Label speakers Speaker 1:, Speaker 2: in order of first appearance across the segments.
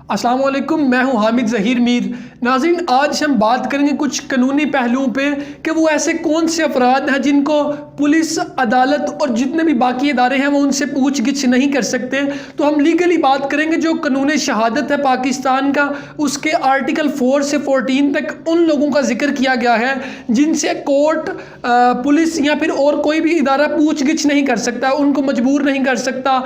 Speaker 1: अस्सलाम वालेकुम, मैं हूं हामिद ज़हीर मीर। नाज़रीन, आज हम बात करेंगे कुछ कानूनी पहलुओं पे कि वो ऐसे कौन से अफराद हैं जिनको पुलिस, अदालत और जितने भी बाकी इदारे हैं वो उनसे पूछ गिछ नहीं कर सकते। तो हम लीगली बात करेंगे। जो कानून शहादत है पाकिस्तान का, उसके आर्टिकल 4 से 14 तक उन लोगों का जिक्र किया गया है जिनसे कोर्ट, पुलिस या फिर और कोई भी इदारा पूछ गिछ नहीं कर सकता, उनको मजबूर नहीं कर सकता,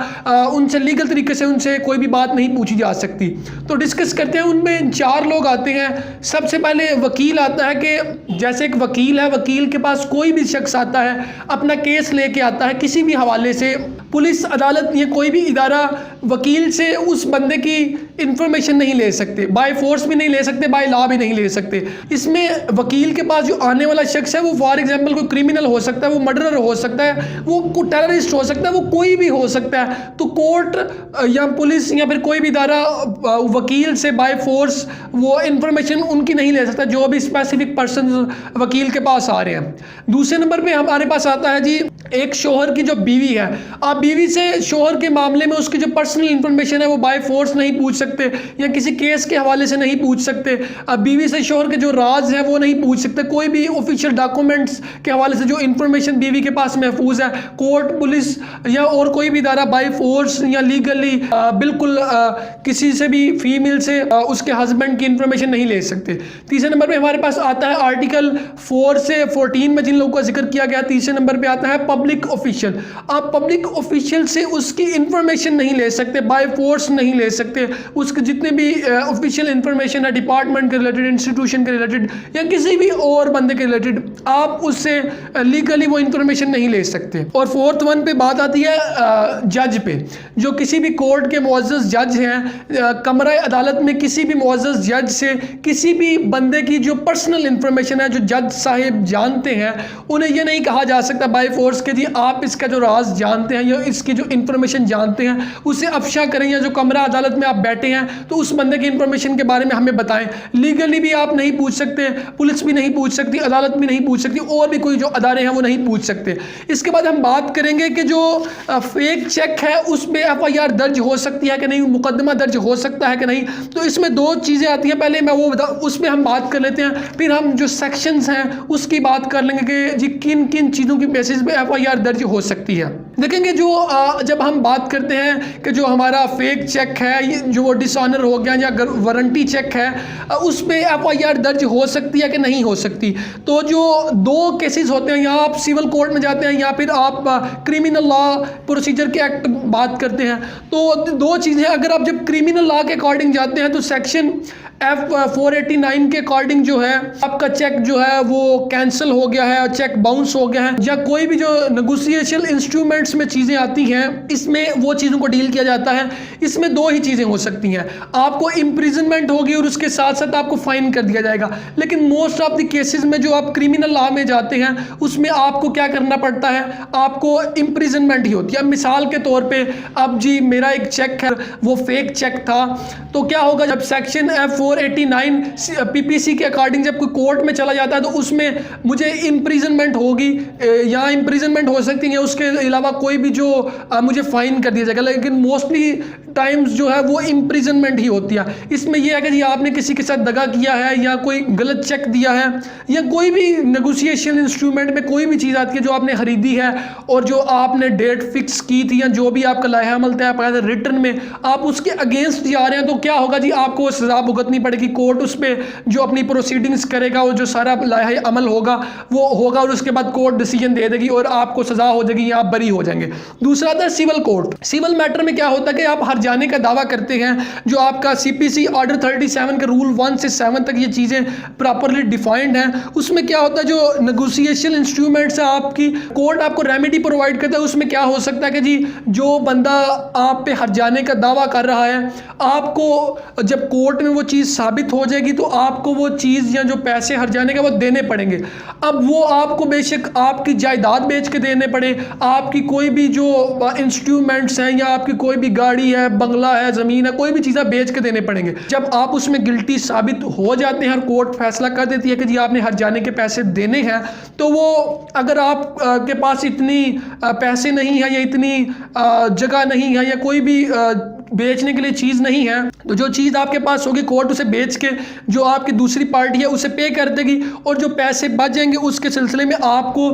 Speaker 1: उनसे लीगल तरीके से उनसे कोई भी बात नहीं पूछी जा सकती। तो डिस्कस करते हैं। उनमें 4 लोग आते हैं। सबसे पहले वकील आता है कि जैसे एक वकील है, वकील के पास कोई भी शख्स आता है, अपना केस लेके आता है किसी भी हवाले से, पुलिस, अदालत या कोई भी इदारा वकील से उस बंदे की इंफॉर्मेशन नहीं ले सकते, बाय फोर्स भी नहीं ले सकते, बाय लॉ भी नहीं ले सकते। इसमें वकील के पास जो आने वाला शख्स है वो फॉर एग्जांपल कोई क्रिमिनल हो सकता है, वो मर्डरर हो सकता है, वो टेररिस्ट हो सकता है, वो कोई भी हो सकता है। तो कोर्ट या पुलिस या फिर कोई भी इदारा वकील से बाय फोर्स वो इंफॉर्मेशन उनकी नहीं ले सकता, जो भी स्पेसिफिक पर्सन वकील के पास आ रहे हैं। दूसरे नंबर पे हमारे पास आता है जी एक शोहर की जो बीवी है। आप बीवी से शोहर के मामले में उसकी जो पर्सनल इंफॉर्मेशन है वो बाय फोर्स नहीं पूछ सकते या किसी केस के हवाले से नहीं पूछ सकते। आप बीवी से शोहर के जो राज है वो नहीं पूछ सकते। कोई भी ऑफिशियल डॉक्यूमेंट्स के हवाले से जो इंफॉर्मेशन बीवी के पास महफूज है, कोर्ट, पुलिस या और कोई भी इदारा बाय फोर्स या लीगली बिल्कुल किसी से भी फीमेल से उसके हस्बैंड की इंफॉर्मेशन नहीं ले सकते। तीसरे नंबर पे हमारे पास आता है आर्टिकल 4 से 14 में जिन लोगों का जिक्र किया गया। तीसरे नंबर पे आता है पब्लिक ऑफिशियल। आप पब्लिक ऑफिशियल से उसकी इंफॉर्मेशन नहीं ले सकते, बाय फोर्स नहीं ले सकते। उसके जितने भी ऑफिशियल इंफॉर्मेशन है, डिपार्टमेंट के रिलेटेड, इंस्टीट्यूशन के रिलेटेड या किसी भी और बंदे के रिलेटेड, आप उससे लीगली वो इंफॉर्मेशन नहीं ले सकते। और फोर्थ वन पे बात आती है जज पे। जो किसी भी कोर्ट के मुअज़्ज़ज़ जज हैं, कमरा अदालत में किसी भी मुअज़्ज़ज़ जज से किसी भी बंदे की जो पर्सनल इंफॉर्मेशन है, जो जज साहिब जानते हैं, उन्हें यह नहीं कहा जा सकता बाय फोर्स के जी आप इसका जो राज जानते हैं या इसकी जो इंफॉर्मेशन जानते हैं उसे अफशा करें, या जो कमरा अदालत में आप बैठे हैं तो उस बंदे की इंफॉर्मेशन के बारे में हमें बताएं। लीगली भी आप नहीं पूछ सकते, पुलिस भी नहीं पूछ सकती, अदालत भी नहीं पूछ सकती, और भी कोई जो अदारे हैं वो नहीं पूछ सकते। इसके बाद हम बात करेंगे कि जो फेक चेक है उस पर FIR दर्ज हो सकती है कि नहीं, मुकदमा दर्ज हो सकता है कि नहीं। तो इसमें 2 चीज़ें आती हैं। पहले मैं वो उस पर हम बात कर लेते हैं, फिर हम जो सेक्शंस हैं उसकी बात कर लेंगे कि जी किन किन चीज़ों की बेसिस पे FIR दर्ज हो सकती है। देखेंगे जो जब हम बात करते हैं कि जो हमारा फेक चेक है, जो वो डिसऑनर हो गया या वारंटी चेक है, उस पर FIR दर्ज हो सकती है कि नहीं हो सकती। तो जो 2 केसेस होते हैं, या आप सिविल कोर्ट में जाते हैं या फिर आप क्रिमिनल लॉ प्रोसीजर के एक्ट बात करते हैं। तो 2 चीज़ें, अगर आप जब क्रिमिनल लॉ के अकॉर्डिंग जाते हैं तो सेक्शन F489 के अकॉर्डिंग जो है आपका चेक जो है वो कैंसिल हो गया है, चेक बाउंस हो गया है, या कोई भी जो नेगोशिएशन इंस्ट्रूमेंट्स में चीज़ें आती हैं इसमें वो चीज़ों को डील किया जाता है। इसमें 2 ही चीज़ें हो सकती हैं, आपको इम्प्रिजनमेंट होगी और उसके साथ साथ आपको फाइन कर दिया जाएगा। लेकिन मोस्ट ऑफ द केसेस में जो आप क्रिमिनल लॉ में जाते हैं उसमें आपको क्या करना पड़ता है, आपको इम्प्रिजनमेंट ही होती है। मिसाल के तौर पर अब जी मेरा एक चेक है वो फेक चेक था, तो क्या होगा, जब सेक्शन F489 PPC के अकॉर्डिंग जब कोई कोर्ट में चला जाता है तो उसमें मुझे इम्प्रिजनमेंट होगी या इम्प्रिजनमेंट हो सकती है, उसके अलावा कोई भी जो मुझे फाइन कर दिया जाएगा। लेकिन मोस्टली टाइम्स जो है वो इम्प्रिजनमेंट ही होती है। इसमें यह है कि जी आपने किसी के साथ दगा किया है या कोई गलत चेक दिया है या कोई भी नेगोशिएशन इंस्ट्रूमेंट में कोई भी चीज़ आती है जो आपने खरीदी है और जो आपने डेट फिक्स की थी या जो भी आपका लाहा अमल तय पाया था रिटर्न में, आप उसके अगेंस्ट जा रहे हैं, तो क्या होगा जी आपको सजा भुगतनी पड़ेगी। कोर्ट उस पर जो अपनी प्रोसीडिंग्स करेगा, वो जो सारा लाहा अमल होगा वो होगा और उसके बाद कोर्ट डिसीजन दे देगी और आपको सजा हो जाएगी या आप बरी हो जाएंगे। दूसरा था सिविल कोर्ट। सिविल मैटर में क्या होता है कि आप हर जाने का दावा करते हैं, जो आपका CPC ऑर्डर 37 के रूल 1 से 7 तक ये चीज़ें प्रॉपरली डिफाइंड हैं। उसमें क्या होता है, जो नेगोशिएशन इंस्ट्रूमेंट्स है आपकी, कोर्ट आपको रेमेडी प्रोवाइड करता है। उसमें क्या हो सकता है कि जी जो बंदा आप पे हर जाने का दावा कर रहा है, आपको जब कोर्ट में वो चीज़ साबित हो जाएगी तो आपको वो चीज़ या जो पैसे हर जाने का वो देने पड़ेंगे। अब वो आपको बेशक आपकी जायदाद बेच के देने पड़े, आपकी कोई भी जो इंस्ट्रूमेंट्स हैं या आपकी कोई भी गाड़ी है, बंगला है, ज़मीन है, कोई भी चीज़ें बेच के देने पड़ेंगे। जब आप उसमें गिल्टी साबित हो जाते हैं और कोर्ट फैसला कर देती है कि जी आपने हर जाने के पैसे देने हैं, तो वो अगर आप के पास इतनी पैसे नहीं है या इतनी जगह नहीं है या कोई भी बेचने के लिए चीज़ नहीं है, तो जो चीज़ आपके पास होगी कोर्ट उसे बेच के जो आपकी दूसरी पार्टी है उसे पे कर देगी, और जो पैसे बच जाएंगे उसके सिलसिले में आपको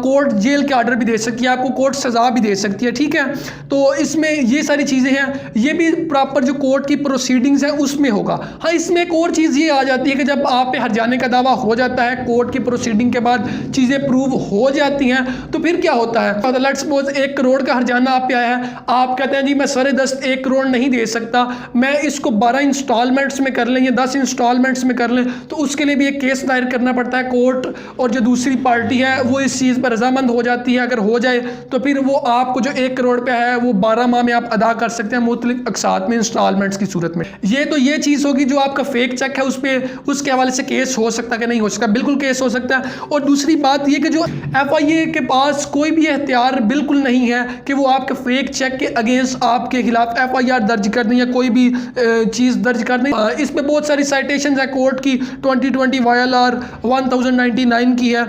Speaker 1: कोर्ट जेल के ऑर्डर भी दे सकती है, आपको कोर्ट सज़ा भी दे सकती है। ठीक है, तो इसमें ये सारी चीज़ें हैं, ये भी प्रॉपर जो कोर्ट की प्रोसीडिंग्स है उसमें होगा। हाँ, इसमें एक और चीज़ ये आ जाती है कि जब आप पे हर्जाने का दावा हो जाता है, कोर्ट की प्रोसीडिंग के बाद चीज़ें प्रूव हो जाती हैं, तो फिर क्या होता है, लेट्स सपोज 1 करोड़ का हर्जाना आप पे आया है, आप कहते हैं जी मैं सरे 1 करोड़ नहीं दे सकता, मैं इसको 12 इंस्टॉलमेंट्स में कर लें या 10 इंस्टॉलमेंट्स में कर लें, तो उसके लिए भी एक केस दायर करना पड़ता है कोर्ट, और जो दूसरी पार्टी है वो इस चीज़ पर रजामंद हो जाती है। अगर हो जाए तो फिर वो आपको जो 1 करोड़ पे है वो 12 माह में आप अदा कर सकते हैं मुख्तलिफ अक़सात में इंस्टॉलमेंट्स की सूरत में। ये चीज़ होगी जो आपका फेक चेक है उस पर उसके हवाले से केस हो सकता है कि नहीं हो सकता, बिल्कुल केस हो सकता है। और दूसरी बात ये कि जो FIA के पास कोई भी एख्तियार बिल्कुल नहीं है कि वो आपके फेक चेक के अगेंस्ट आपके खिलाफ FIR दर्ज कर दें या कोई भी चीज़ दर्ज कर दें। इसमें बहुत सारी साइटेशन है कोर्ट की, 2020 YLR 1099 की है,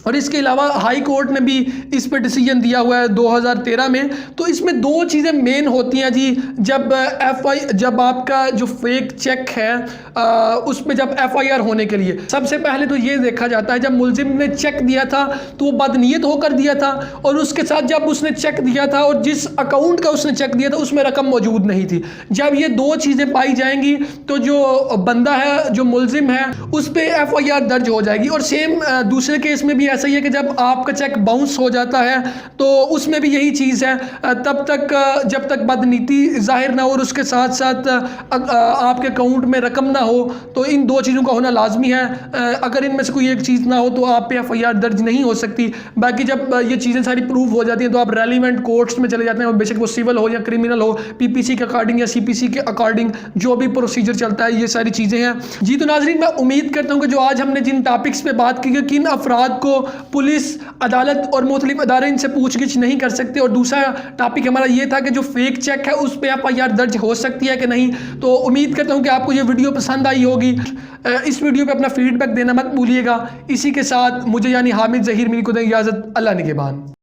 Speaker 1: और इसके अलावा हाई कोर्ट ने भी इस पर डिसीजन दिया हुआ है 2013 में। तो इसमें 2 चीज़ें मेन होती हैं जी, जब आपका जो फेक चेक है उस पर जब FIR होने के लिए सबसे पहले तो ये देखा जाता है जब मुलजिम ने चेक दिया था तो वो बदनीयत होकर दिया था, और उसके साथ जब उसने चेक दिया था और जिस अकाउंट का उसने चेक दिया था उसमें रकम मौजूद नहीं थी। जब ये 2 चीज़ें पाई जाएंगी तो जो बंदा है, जो मुलजिम है, उस पर FIR दर्ज हो जाएगी। और सेम दूसरे केस में भी ऐसा ही है कि जब आपका चेक बाउंस हो जाता है तो उसमें भी यही चीज़ है, तब तक जब तक बदनीति जाहिर ना हो और उसके साथ साथ आपके अकाउंट में रकम ना हो, तो इन 2 चीज़ों का होना लाजमी है। अगर इनमें से कोई एक चीज़ ना हो तो आप पे FIR दर्ज नहीं हो सकती। बाकी जब ये चीज़ें सारी प्रूव हो जाती हैं तो आप रेलिवेंट कोर्ट्स में चले जाते हैं, और बेशक वो सिविल हो या क्रिमिनल हो, PPC के अकॉर्डिंग या CPC के अकॉर्डिंग जो भी प्रोसीजर चलता है, ये सारी चीज़ें हैं जी। तो नाज़रीन, मैं उम्मीद करता हूँ कि जो आज हमने जिन टॉपिक्स पे बात की, किन अफराद को पुलिस, अदालत और मुख्तलिफ अदारे इनसे पूछगिछ नहीं कर सकते, और दूसरा टॉपिक हमारा ये था कि जो फेक चेक है उस पर FIR दर्ज हो सकती है कि नहीं। तो उम्मीद करता हूँ कि आपको ये वीडियो पसंद आई होगी। इस वीडियो पे अपना फीडबैक देना मत भूलिएगा। इसी के साथ मुझे यानी हामिद ज़हीर मीर को दें इजाज़त। अल्लाह निगहबान।